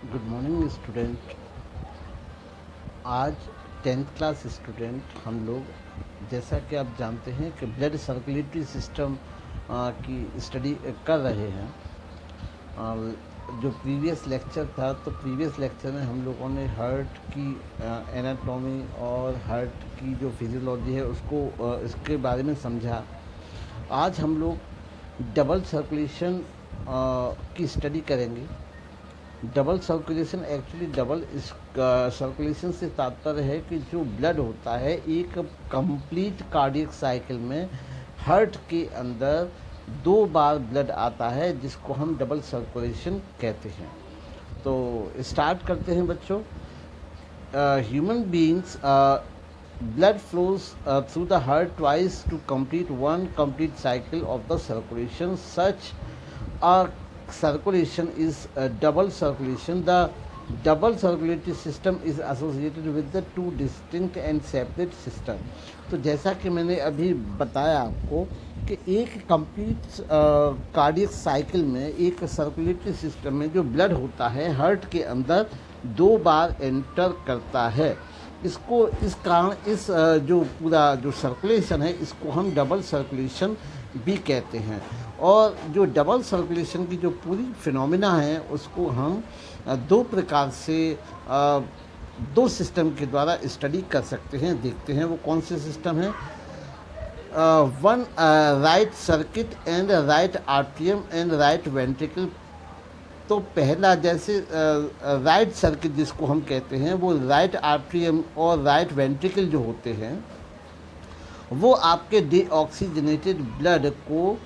Good morning student. आज tenth class student हम लोग, जैसा कि आप जानते हैं कि ब्लड सर्कुलेटरी सिस्टम की स्टडी कर रहे हैं। जो प्रीवियस लेक्चर था, तो प्रीवियस लेक्चर में हम लोगों ने हार्ट की एनाटॉमी और हार्ट की जो फिजियोलॉजी है उसको इसके बारे में समझा। आज हम लोग डबल सर्कुलेशन की स्टडी करेंगे। Double circulation actually double circulation से तात्पर्य है कि जो ब्लड होता है एक कंप्लीट कार्डियक साइकिल में हार्ट के अंदर 2 बार ब्लड आता है, जिसको हम डबल सर्कुलेशन कहते हैं। तो स्टार्ट करते हैं बच्चों। Human beings blood flows through the heart twice to complete one complete cycle of the circulation. Such a circulation is a double circulation. The double circulatory system is associated with the two distinct and separate system. तो जैसा कि मैंने अभी बताया आपको कि एक complete cardiac cycle में एक सर्कुलेटरी सिस्टम में जो ब्लड होता है हार्ट के अंदर 2 बार एंटर करता है। इसको इस कारण इस जो पूरा जो सर्कुलेशन है इसको हम डबल सर्कुलेशन भी कहते हैं। और जो डबल सर्कुलेशन की जो पूरी फिनोमिना है उसको हम 2 प्रकार से 2 सिस्टम के द्वारा स्टडी कर सकते हैं। देखते हैं वो कौन से सिस्टम है। One right circuit and right आर्टियम एंड राइट वेंट्रिकल। तो पहला जैसे राइट सर्किट जिसको हम कहते हैं, वो राइट आर्ट्रियम और राइट वेंट्रिकल जो होते हैं वो आपके डीऑक्सीजनेटेड ब्लड को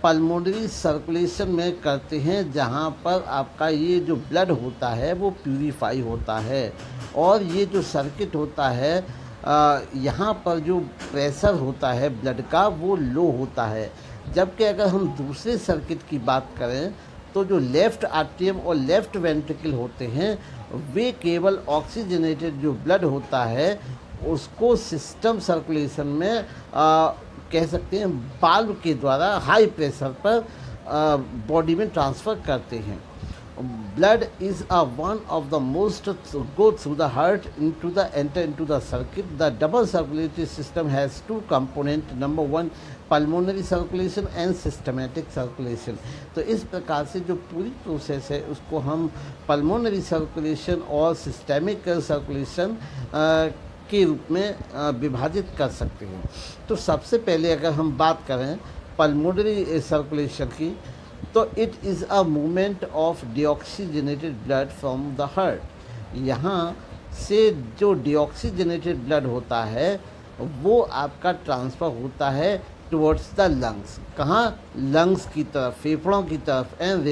पल्मोनरी सर्कुलेशन में करते हैं, जहाँ पर आपका ये जो ब्लड होता है वो प्यूरीफाई होता है। और ये जो सर्किट होता है यहाँ पर जो प्रेशर होता है ब्लड का वो लो होता है। जबकि अगर हम दूसरे सर्किट की बात करें तो जो लेफ़्ट आर्टियम और लेफ़्ट वेंट्रिकल होते हैं वे केवल ऑक्सीजनेटेड जो ब्लड होता है उसको सिस्टम सर्कुलेशन में कह सकते हैं वाल्व के द्वारा हाई प्रेशर पर बॉडी में ट्रांसफ़र करते हैं। blood is a one of the most go through the heart enter into the circuit. The double circulatory system has 2 components. Number 1 pulmonary circulation and systematic circulation. तो इस प्रकार से जो पूरी प्रोसेस है उसको हम पल्मोनरी सर्कुलेशन और सिस्टेमिक सर्कुलेशन के रूप में विभाजित कर सकते हैं। तो सबसे पहले अगर हम बात करें पल्मोनरी सर्कुलेशन की, तो it is a movement of deoxygenated blood from the heart. यहाँ से जो डीऑक्सीजनेटेड ब्लड होता है वो आपका ट्रांसफ़र होता है टुवर्ड्स द लंग्स। कहाँ? लंग्स की तरफ, फेफड़ों की तरफ। And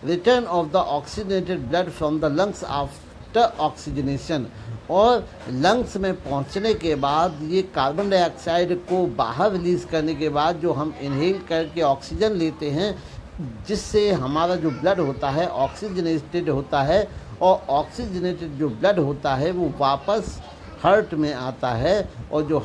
return of the oxygenated blood from the lungs after oxygenation. और लंग्स में पहुंचने के बाद ये कार्बन डाइऑक्साइड को बाहर रिलीज़ करने के बाद जो हम इनहेल करके ऑक्सीजन लेते हैं, जिससे हमारा जो ब्लड होता है ऑक्सीजनेटेड होता है। और ऑक्सीजनेटेड जो ब्लड होता है वो वापस हार्ट में आता है। और जो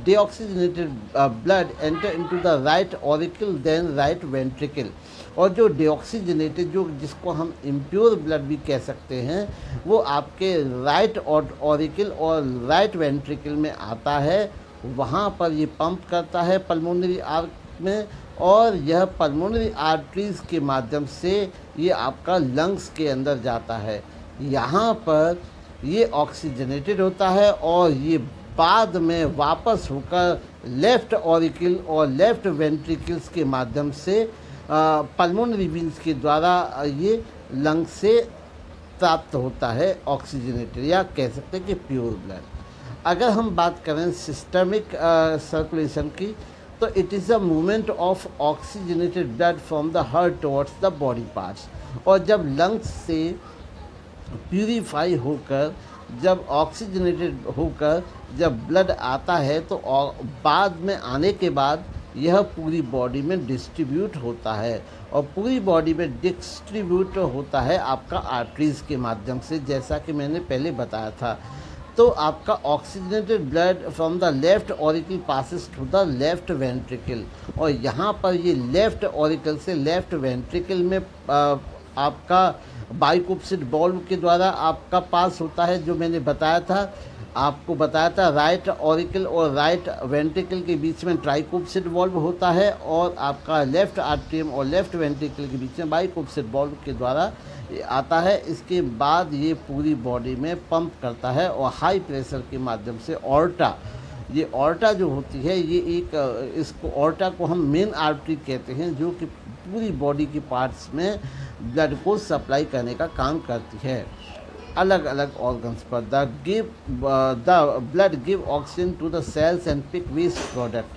deoxygenated blood enter into the right auricle then right ventricle. और जो डीऑक्सीजनेटेड जो जिसको हम इम्प्योर ब्लड भी कह सकते हैं वो आपके राइट ऑरिकल और राइट वेंट्रिकल में आता है। वहाँ पर ये पंप करता है पल्मोनरी आर्क में, और यह पल्मोनरी आर्टरीज़ के माध्यम से ये आपका लंग्स के अंदर जाता है। यहाँ पर ये ऑक्सीजनेटेड होता है और ये बाद में वापस होकर लेफ़्ट ऑरिकल और लेफ़्ट वेंट्रिकल्स के माध्यम से पल्मोनरी वेन्स के द्वारा ये लंग्स से प्राप्त होता है ऑक्सीजनेटेड, या कह सकते हैं कि प्योर ब्लड। अगर हम बात करें सिस्टमिक सर्कुलेशन की, तो it is a movement of oxygenated blood from the heart towards the body parts. और जब लंग्स से प्यूरीफाई होकर, जब ऑक्सीजनेटेड होकर जब ब्लड आता है तो बाद में आने के बाद यह पूरी बॉडी में डिस्ट्रीब्यूट होता है। और पूरी बॉडी में डिस्ट्रीब्यूट होता है आपका आर्टरीज़ के माध्यम से, जैसा कि मैंने पहले बताया था। तो आपका oxygenated blood from the left auricle passes to the left ventricle. और यहाँ पर ये लेफ़्ट ऑरिकल से लेफ़्ट वेंट्रिकल में आपका बाइकुप्सिड वाल्व के द्वारा आपका पास होता है, जो मैंने बताया था, आपको बताया था राइट ऑरिकल और राइट वेंट्रिकल के बीच में ट्राइकुप्सिड वाल्व होता है, और आपका लेफ्ट आर्टरियम और लेफ्ट वेंट्रिकल के बीच में बाइकुप्सिड वाल्व के द्वारा ये आता है। इसके बाद ये पूरी बॉडी में पंप करता है और हाई प्रेशर के माध्यम से ऑर्टा, ये ऑर्टा जो होती है, ये एक इसको ऑर्टा को हम मेन आर्टरी कहते हैं, जो कि पूरी बॉडी के पार्ट्स में ब्लड को सप्लाई करने का काम करती है अलग अलग ऑर्गन्स पर। The blood give oxygen to the cells and pick waste product,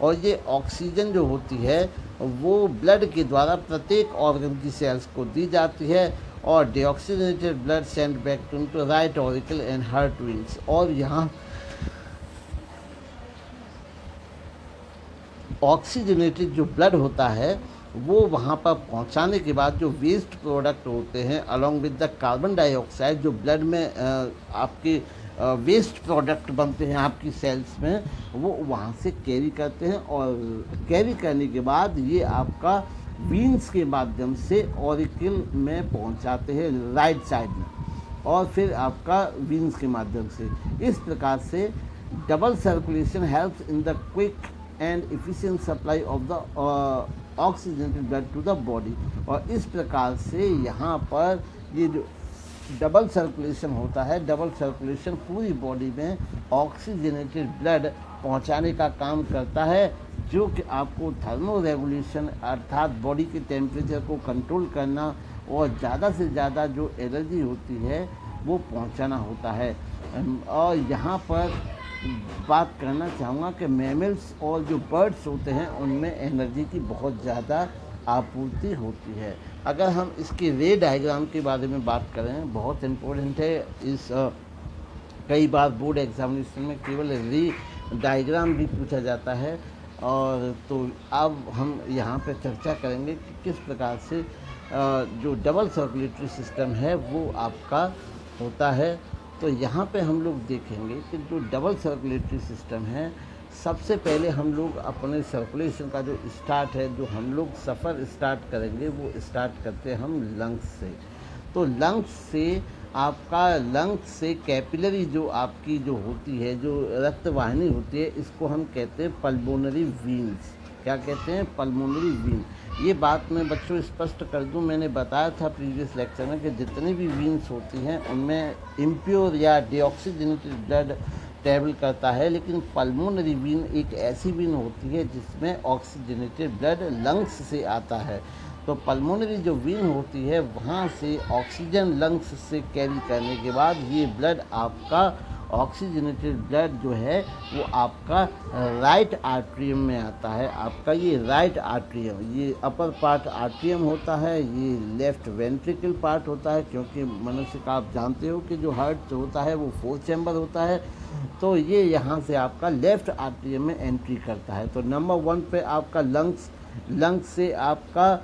और ये ऑक्सीजन जो होती है वो ब्लड के द्वारा प्रत्येक ऑर्गन की सेल्स को दी जाती है, और deoxygenated blood send back to right auricle and heart veins. और यहाँ ऑक्सीजनेटेड जो ब्लड होता है वो वहाँ पर पहुँचाने के बाद जो वेस्ट प्रोडक्ट होते हैं along with the carbon dioxide, जो ब्लड में आपके वेस्ट प्रोडक्ट बनते हैं आपकी सेल्स में, वो वहाँ से कैरी करते हैं, और कैरी करने के बाद ये आपका वीन्स के माध्यम से ऑरिकल में पहुँचाते हैं राइट साइड में, और फिर आपका वीन्स के माध्यम से। इस प्रकार से double circulation helps in the quick and efficient supply of the oxygenated blood to the body. और इस प्रकार से यहाँ पर ये जो डबल सर्कुलेशन होता है, डबल सर्कुलेशन पूरी बॉडी में ऑक्सीजनेटेड ब्लड पहुँचाने का काम करता है, जो कि आपको थर्मो रेगुलेशन अर्थात बॉडी के टेम्परेचर को कंट्रोल करना और ज़्यादा से ज़्यादा जो एनर्जी होती है वो पहुँचाना होता है। और यहाँ पर बात करना चाहूँगा कि मैमल्स और जो बर्ड्स होते हैं उनमें एनर्जी की बहुत ज़्यादा आपूर्ति होती है। अगर हम इसकी रे डायग्राम के बारे में बात करें, बहुत इम्पोर्टेंट है। इस कई बार बोर्ड एग्जामिनेशन में केवल रे डायग्राम भी पूछा जाता है, और तो अब हम यहाँ पर चर्चा करेंगे कि किस प्रकार से जो डबल सर्कुलेटरी सिस्टम है वो आपका होता है। तो यहाँ पे हम लोग देखेंगे कि जो डबल सर्कुलेटरी सिस्टम है, सबसे पहले हम लोग अपने सर्कुलेशन का जो स्टार्ट है, जो हम लोग सफ़र स्टार्ट करेंगे, वो स्टार्ट करते हैं हम लंग्स से। तो लंग्स से कैपिलरी जो आपकी जो होती है, जो रक्तवाहिनी होती है, इसको हम कहते हैं पल्मोनरी वीन्स। क्या कहते हैं? Pulmonary Wien. ये बात मैं बच्चों स्पष्ट कर दूं, मैंने बताया था प्रीवियस लेक्चर में कि जितनी भी वीन्स होती हैं उनमें इम्प्योर या डीऑक्सीजनेटेड ब्लड ट्रैवल करता है, लेकिन पल्मोनरी वीन एक ऐसी वीन होती है जिसमें ऑक्सीजनेटेड ब्लड लंग्स से आता है। तो पल्मोनरी जो वीन होती है वहाँ से ऑक्सीजन लंग्स से कैरी करने के बाद ये ब्लड आपका ऑक्सीजनेटेड ब्लड जो है वो आपका राइट आर्ट्रियम में आता है। आपका ये राइट आर्ट्रियम, ये अपर पार्ट आर्ट्रियम होता है, ये लेफ्ट वेंट्रिकल पार्ट होता है, क्योंकि मनुष्य का आप जानते हो कि जो हार्ट होता है वो 4 चैम्बर होता है। तो ये यहाँ से आपका लेफ्ट आर्ट्रियम में एंट्री करता है। तो नंबर 1 पे आपका लंग्स से आपका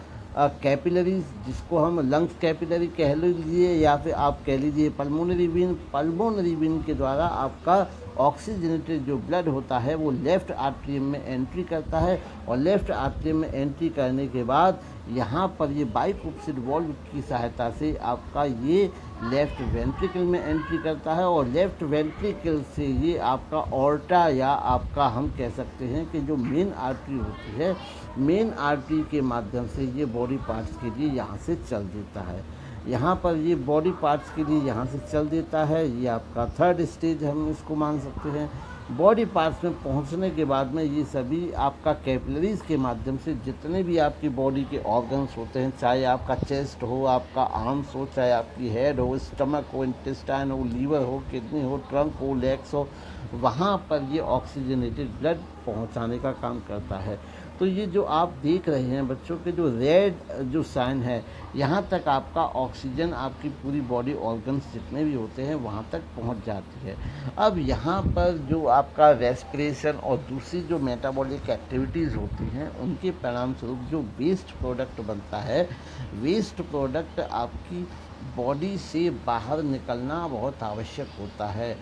कैपिलरीज, जिसको हम लंग्स कैपिलरी कह लीजिए या फिर आप कह लीजिए पल्मोनरी वीन के द्वारा आपका ऑक्सीजनेटेड जो ब्लड होता है वो लेफ़्ट आर्ट्रियम में एंट्री करता है, और लेफ़्ट आर्ट्रियम में एंट्री करने के बाद यहाँ पर ये बाइकुप्सिड वाल्व की सहायता से आपका ये लेफ़्ट वेंट्रिकल में एंट्री करता है, और लेफ़्ट वेंट्रिकल से ये आपका ऑर्टा या आपका हम कह सकते हैं कि जो मेन आर्टरी होती है, मेन आर्टरी के माध्यम से ये बॉडी पार्ट्स के लिए यहाँ से चल देता है। यहाँ पर ये बॉडी पार्ट्स के लिए यहाँ से चल देता है। ये आपका 3rd स्टेज हम इसको मान सकते हैं। बॉडी पार्ट्स में पहुँचने के बाद में ये सभी आपका कैपिलरीज़ के माध्यम से जितने भी आपकी बॉडी के ऑर्गन्स होते हैं, चाहे आपका चेस्ट हो, आपका आर्म्स हो, चाहे आपकी हेड हो, स्टमक हो, इंटेस्टाइन हो, लीवर हो, किडनी हो, ट्रंक हो, लेग्स हो, वहाँ पर ये ऑक्सीजनेटेड ब्लड पहुँचाने का काम करता है। तो ये जो आप देख रहे हैं बच्चों के जो रेड जो साइन है, यहाँ तक आपका ऑक्सीजन आपकी पूरी बॉडी ऑर्गन्स जितने भी होते हैं वहाँ तक पहुँच जाती है। अब यहाँ पर जो आपका रेस्पिरेशन और दूसरी जो मेटाबॉलिक एक्टिविटीज़ होती हैं उनके परिणाम स्वरूप जो वेस्ट प्रोडक्ट बनता है, वेस्ट प्रोडक्ट आपकी बॉडी से बाहर निकलना बहुत आवश्यक होता है।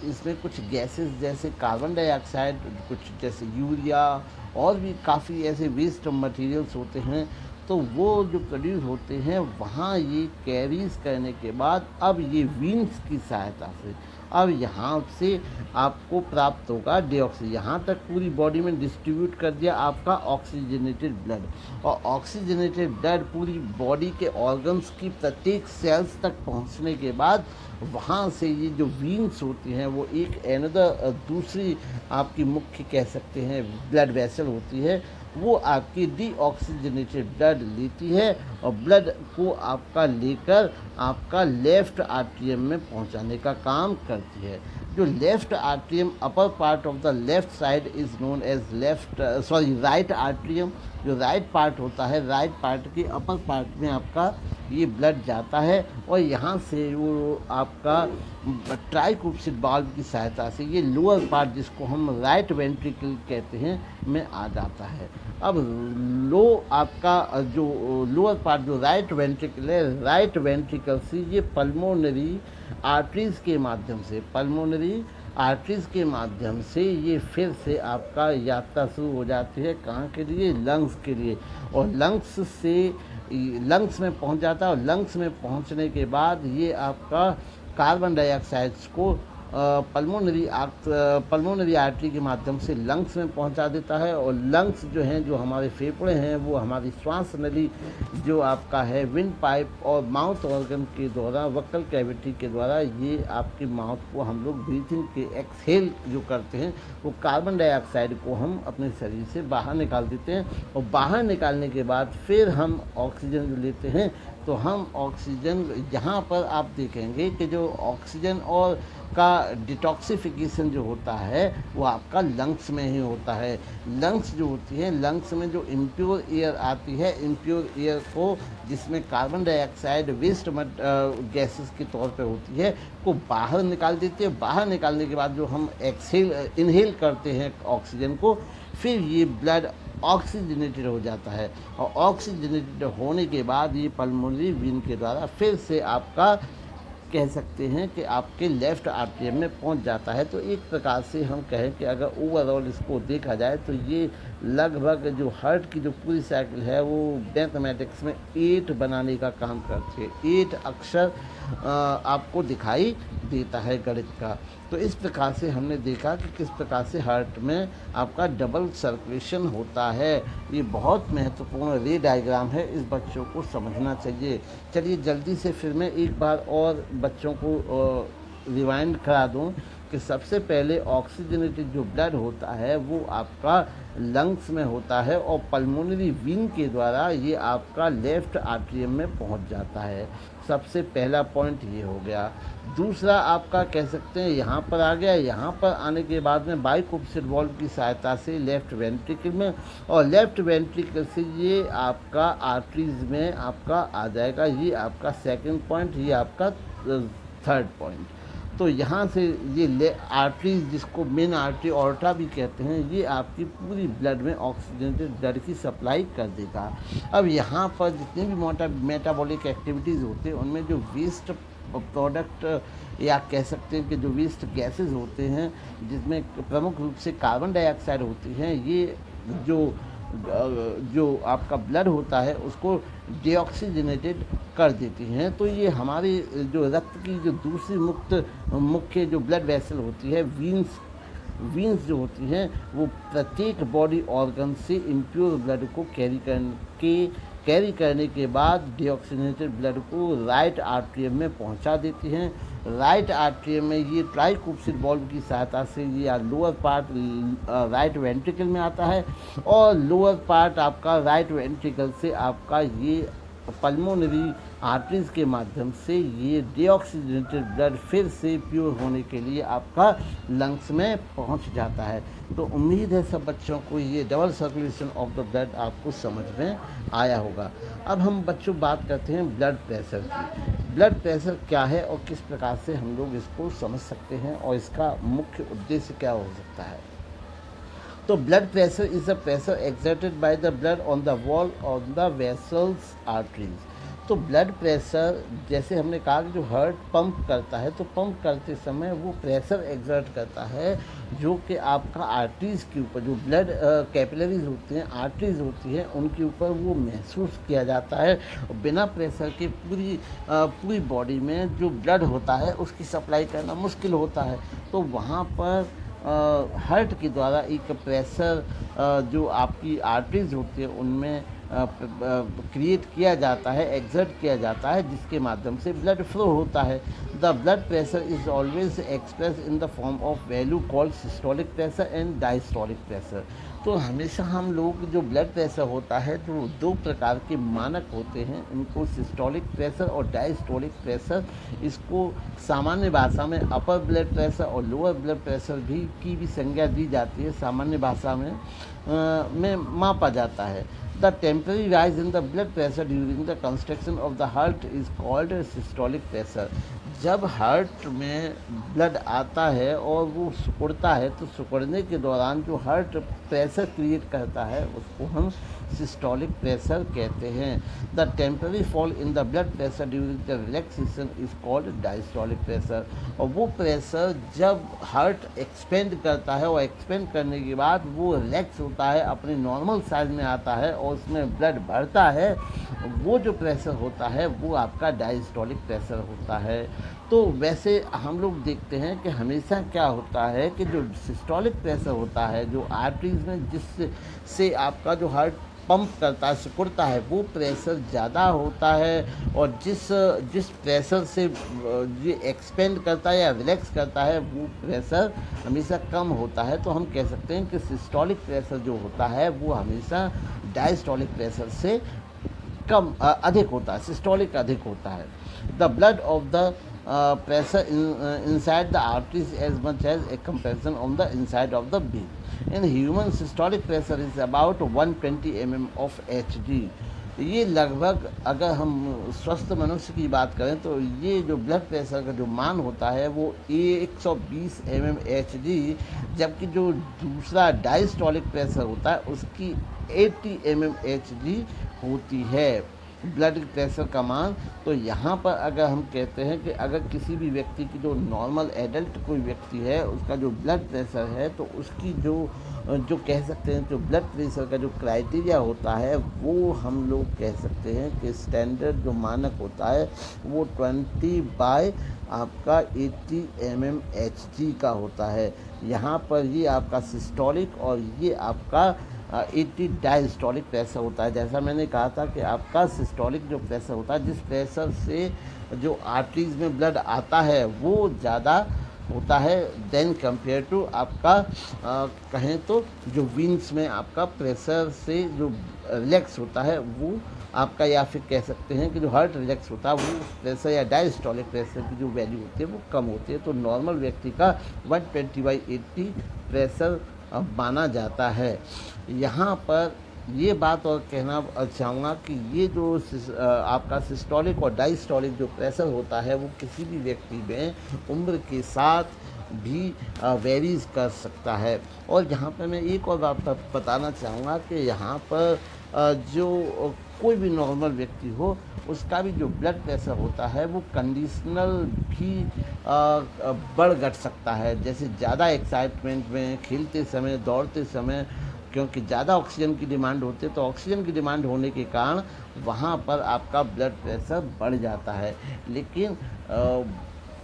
इसमें कुछ गैसेस जैसे कार्बन डाइऑक्साइड, कुछ जैसे यूरिया और भी काफ़ी ऐसे वेस्ट मटेरियल्स होते हैं, तो वो जो प्रोड्यूस होते हैं वहाँ ये कैरीज करने के बाद अब ये वीन्स की सहायता से अब यहाँ से आपको प्राप्त होगा डीऑक्सी, यहाँ तक पूरी बॉडी में डिस्ट्रीब्यूट कर दिया आपका ऑक्सीजनेटेड ब्लड, और ऑक्सीजनेटेड ब्लड पूरी बॉडी के ऑर्गन्स की प्रत्येक सेल्स तक पहुँचने के बाद वहाँ से ये जो वीन्स होती हैं वो एक एनदर दूसरी आपकी मुख्य कह सकते हैं ब्लड वेसल होती है, वो आपकी डीऑक्सीजनेटेड ब्लड लेती है और ब्लड को आपका लेकर आपका लेफ़्ट आर्टरियम में पहुंचाने का काम करती है। जो left atrium upper part of the left side is known as right atrium. जो राइट पार्ट होता है, राइट पार्ट के अपर पार्ट में आपका ये ब्लड जाता है और यहाँ से वो आपका ट्राइक्यूप्सिड वाल्व की सहायता से ये लोअर पार्ट जिसको हम राइट वेंट्रिकल कहते हैं में आ जाता है। अब आपका जो लोअर पार्ट जो राइट वेंट्रिकल है, राइट वेंट्रिकल से ये पल्मोनरी आर्टरीज़ के माध्यम से ये फिर से आपका यात्रा शुरू हो जाती है। कहाँ के लिए? लंग्स के लिए, और लंग्स में पहुंच जाता है और लंग्स में पहुंचने के बाद ये आपका कार्बन डाइऑक्साइड्स को पल्मोनरी आर्टरी के माध्यम से लंग्स में पहुंचा देता है, और लंग्स जो हैं, जो हमारे फेफड़े हैं, वो हमारी श्वास नली जो आपका है विंड पाइप और माउथ ऑर्गन के द्वारा, वक्कल कैविटी के द्वारा ये आपके माउथ को हम लोग ब्रीथिंग के एक्सहेल जो करते हैं वो कार्बन डाइऑक्साइड को हम अपने शरीर से बाहर निकाल देते हैं, और बाहर निकालने के बाद फिर हम ऑक्सीजन जो लेते हैं तो हम ऑक्सीजन यहाँ पर आप देखेंगे कि जो ऑक्सीजन और का डिटॉक्सिफिकेशन जो होता है वो आपका लंग्स में ही होता है। लंग्स जो होती है, लंग्स में जो इम्प्योर एयर आती है, इम्प्योर एयर को जिसमें कार्बन डाइऑक्साइड वेस्ट गैसेस के तौर पे होती है को बाहर निकाल देती है। बाहर निकालने के बाद जो हम इनहेल करते हैं ऑक्सीजन को, फिर ये ब्लड ऑक्सीजनेटेड हो जाता है, और ऑक्सीजनेटेड होने के बाद ये पल्मोनरी वेन के द्वारा फिर से आपका कह सकते हैं कि आपके लेफ़्ट आर्टरियम में पहुंच जाता है। तो एक प्रकार से हम कहें कि अगर ओवरऑल इसको देखा जाए तो ये लगभग जो हार्ट की जो पूरी साइकिल है वो मैथमेटिक्स में 8 बनाने का काम करती है। 8 अक्षर आपको दिखाई देता है गणित का। तो इस प्रकार से हमने देखा कि किस प्रकार से हार्ट में आपका डबल सर्कुलेशन होता है। ये बहुत महत्वपूर्ण रे डायग्राम है, इस बच्चों को समझना चाहिए। चलिए जल्दी से फिर मैं एक बार और बच्चों को रिवाइंड करा दूं कि सबसे पहले ऑक्सीजनेटेड जो ब्लड होता है वो आपका लंग्स में होता है और पल्मोनरी वेन के द्वारा ये आपका लेफ़्ट आर्टरियम में पहुंच जाता है। सबसे पहला पॉइंट ये हो गया। दूसरा आपका कह सकते हैं यहाँ पर आ गया। यहाँ पर आने के बाद में बाइक्यूप्सिड वाल्व की सहायता से लेफ़्ट वेंट्रिकल में, और लेफ़्ट वेंट्रिकल से ये आपका आर्टरीज में आपका आ जाएगा। ये आपका सेकंड पॉइंट, ये आपका थर्ड पॉइंट। तो यहाँ से ये आर्टरीज जिसको मेन आर्टरी ऑर्टा भी कहते हैं, ये आपकी पूरी ब्लड में ऑक्सीजनेटेड ब्लड की सप्लाई कर देगा। अब यहाँ पर जितने भी मेटाबॉलिक एक्टिविटीज़ होते हैं उनमें जो वेस्ट प्रोडक्ट या कह सकते हैं कि जो वेस्ट गैसेस होते हैं जिसमें प्रमुख रूप से कार्बन डाइऑक्साइड होती हैं, ये जो आपका ब्लड होता है उसको डीऑक्सीजनेटेड कर देती हैं। तो ये हमारे जो रक्त की जो दूसरी मुख्य जो ब्लड वेसल होती है, वीन्स जो होती हैं, वो प्रत्येक बॉडी ऑर्गन से इम्प्योर ब्लड को कैरी करने के बाद डीऑक्सीजनेटेड ब्लड को राइट आर्टरियम में पहुंचा देती हैं। राइट आर्टरियम में ये ट्राइक्यूप्सिड वाल्व की सहायता से ये लोअर पार्ट राइट वेंट्रिकल में आता है, और लोअर पार्ट आपका राइट वेंट्रिकल से आपका ये पल्मोनरी आर्टरीज के माध्यम से ये डीऑक्सीजनेटेड ब्लड फिर से प्योर होने के लिए आपका लंग्स में पहुंच जाता है। तो उम्मीद है सब बच्चों को ये double circulation of the blood आपको समझ में आया होगा। अब हम बच्चों बात करते हैं ब्लड प्रेशर की। ब्लड प्रेशर क्या है और किस प्रकार से हम लोग इसको समझ सकते हैं और इसका मुख्य उद्देश्य क्या हो सकता है। तो blood pressure is the pressure exerted by the blood on the wall on the vessels arteries. तो ब्लड प्रेशर, जैसे हमने कहा कि जो हार्ट पंप करता है, तो पंप करते समय वो प्रेशर एक्सर्ट करता है जो कि आपका आर्टरीज़ के ऊपर, जो ब्लड कैपिलरीज होती हैं, आर्टरीज होती हैं, उनके ऊपर वो महसूस किया जाता है। बिना प्रेशर के पूरी बॉडी में जो ब्लड होता है उसकी सप्लाई करना मुश्किल होता है। तो वहाँ पर हार्ट के द्वारा एक प्रेशर जो आपकी आर्टरीज होती है उनमें क्रिएट किया जाता है, एक्सर्ट किया जाता है, जिसके माध्यम से ब्लड फ्लो होता है। The blood pressure is always express in the form of value called systolic pressure and diastolic pressure. तो हमेशा हम लोग जो ब्लड प्रेशर होता है, जो दो प्रकार के मानक होते हैं, इनको सिस्टोलिक प्रेशर और डायस्टोलिक प्रेशर, इसको सामान्य भाषा में अपर ब्लड प्रेशर और लोअर ब्लड प्रेशर की भी संज्ञा दी जाती है, सामान्य भाषा में मापा जाता है। The temporary rise in the blood pressure during the construction of the heart is called systolic pressure। जब हार्ट में ब्लड आता है और वो सिकुड़ता है, तो सिकुड़ने के दौरान जो हार्ट प्रेशर क्रिएट करता है उसको हम सिस्टोलिक प्रेशर कहते हैं। The temporary fall in the blood pressure during the relaxation is called diastolic pressure. और वो प्रेशर जब हार्ट एक्सपेंड करता है और एक्सपेंड करने के बाद वो रिलैक्स होता है, अपने नॉर्मल साइज में आता है और उसमें ब्लड बढ़ता है, वो जो प्रेशर होता है वो आपका डायस्टोलिक प्रेशर होता है। तो वैसे हम लोग देखते हैं कि हमेशा क्या होता है कि जो सिस्टोलिक प्रेशर होता है, जो आर्टरीज में जिससे आपका जो हार्ट पंप करता है, सिकुड़ता है, वो प्रेशर ज़्यादा होता है, और जिस प्रेशर से ये एक्सपेंड करता है या रिलैक्स करता है वो प्रेशर हमेशा कम होता है। तो हम कह सकते हैं कि सिस्टोलिक प्रेशर जो होता है वो हमेशा डायस्टोलिक प्रेशर से अधिक होता है, सिस्टोलिक अधिक होता है। The blood of the pressure inside the arteries as much as a compression on the inside of the vein. In human, systolic pressure is about 120 mm of Hg। ये लगभग, अगर हम स्वस्थ मनुष्य की बात करें तो ये जो ब्लड प्रेशर का जो मान होता है वो 120 mm Hg, जबकि जो दूसरा डायस्टोलिक प्रेशर होता है उसकी 80 mm Hg होती है ब्लड प्रेशर का मान। तो यहाँ पर अगर हम कहते हैं कि अगर किसी भी व्यक्ति की, जो नॉर्मल एडल्ट कोई व्यक्ति है, उसका जो ब्लड प्रेशर है, तो उसकी जो कह सकते हैं जो ब्लड प्रेशर का जो क्राइटेरिया होता है वो हम लोग कह सकते हैं कि स्टैंडर्ड जो मानक होता है वो 20 आपका 80 mm Hg का होता है। यहाँ पर ये आपका सिस्टोलिक और ये आपका 80 डायस्टोलिक प्रेशर होता है। जैसा मैंने कहा था कि आपका सिस्टोलिक जो प्रेशर होता है, जिस प्रेशर से जो आर्टरीज में ब्लड आता है वो ज़्यादा होता है देन कंपेयर टू आपका कहें तो जो वीन्स में आपका प्रेशर से जो रिलैक्स होता है वो आपका, या फिर कह सकते हैं कि जो हार्ट रिलैक्स होता है वो प्रेशर या डायस्टोलिक प्रेशर की जो वैल्यू होती है वो कम होती है। तो नॉर्मल व्यक्ति का 120/80 प्रेशर माना जाता है। यहाँ पर ये बात और कहना चाहूँगा कि ये जो आपका सिस्टोलिक और डायस्टोलिक जो प्रेशर होता है वो किसी भी व्यक्ति में उम्र के साथ भी वेरीज कर सकता है। और यहाँ पर मैं एक और बात बताना चाहूँगा कि यहाँ पर जो कोई भी नॉर्मल व्यक्ति हो उसका भी जो ब्लड प्रेशर होता है वो कंडीशनल भी बढ़ घट सकता है। जैसे ज़्यादा एक्साइटमेंट में, खेलते समय, दौड़ते समय, क्योंकि ज़्यादा ऑक्सीजन की डिमांड होती है, तो ऑक्सीजन की डिमांड होने के कारण वहाँ पर आपका ब्लड प्रेशर बढ़ जाता है। लेकिन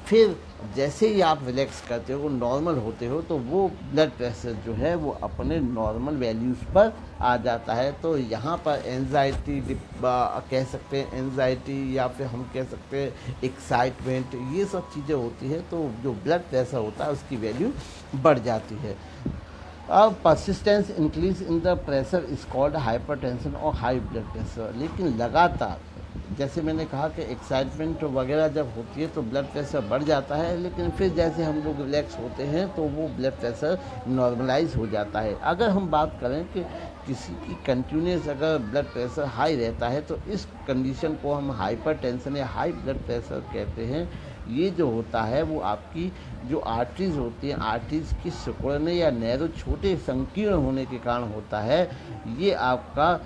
फिर जैसे ही आप रिलैक्स करते हो, नॉर्मल होते हो, तो वो ब्लड प्रेशर जो है वो अपने नॉर्मल वैल्यूज़ पर आ जाता है। तो यहाँ पर एंजाइटी कह सकते हैं, एंजाइटी या फिर हम कह सकते हैं एक्साइटमेंट, ये सब चीज़ें होती है, तो जो ब्लड प्रेशर होता है उसकी वैल्यू बढ़ जाती है। अब persistence increase in the pressure is called hypertension और हाई ब्लड प्रेशर। लेकिन लगातार, जैसे मैंने कहा कि एक्साइटमेंट वगैरह जब होती है तो ब्लड प्रेशर बढ़ जाता है, लेकिन फिर जैसे हम लोग रिलैक्स होते हैं तो वो ब्लड प्रेशर नॉर्मलाइज हो जाता है। अगर हम बात करें कि किसी की कंटिन्यूस अगर ब्लड प्रेशर हाई रहता है तो इस कंडीशन को हम हाइपरटेंशन या हाई ब्लड प्रेशर कहते हैं। ये जो होता है वो आपकी जो आर्टरीज होती हैं, आर्टरीज की सिकुड़ने या नैरो छोटे संकीर्ण होने के कारण होता है। ये आपका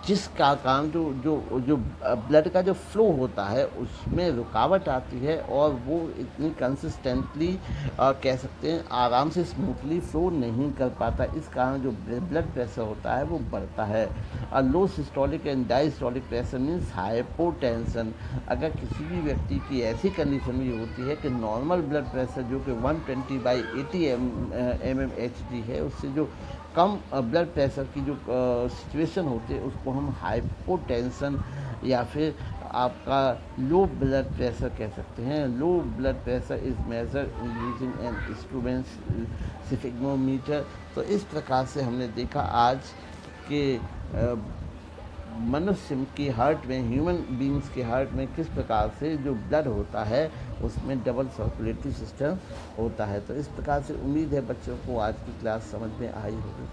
जिसका कारण जो जो जो ब्लड का जो फ्लो होता है उसमें रुकावट आती है और वो इतनी कंसिस्टेंटली कह सकते हैं आराम से स्मूथली फ्लो नहीं कर पाता। इस कारण जो ब्लड प्रेशर होता है वो बढ़ता है। Low systolic and diastolic pressure means hypotension. अगर किसी भी व्यक्ति की ऐसी कंडीशन भी होती है कि नॉर्मल ब्लड प्रेशर जो कि 120/80 mmHg है, उससे जो कम ब्लड प्रेशर की जो सिचुएशन होती है उसको हम हाइपोटेंशन या फिर आपका लो ब्लड प्रेशर कह सकते हैं। Low blood pressure is measure using an instrument sphygmomanometer. तो इस प्रकार से हमने देखा आज के मनुष्य की हार्ट में, ह्यूमन बींग्स के हार्ट में किस प्रकार से जो ब्लड होता है उसमें डबल सर्कुलेटरी सिस्टम होता है। तो इस प्रकार से उम्मीद है बच्चों को आज की क्लास समझ में आई होगी।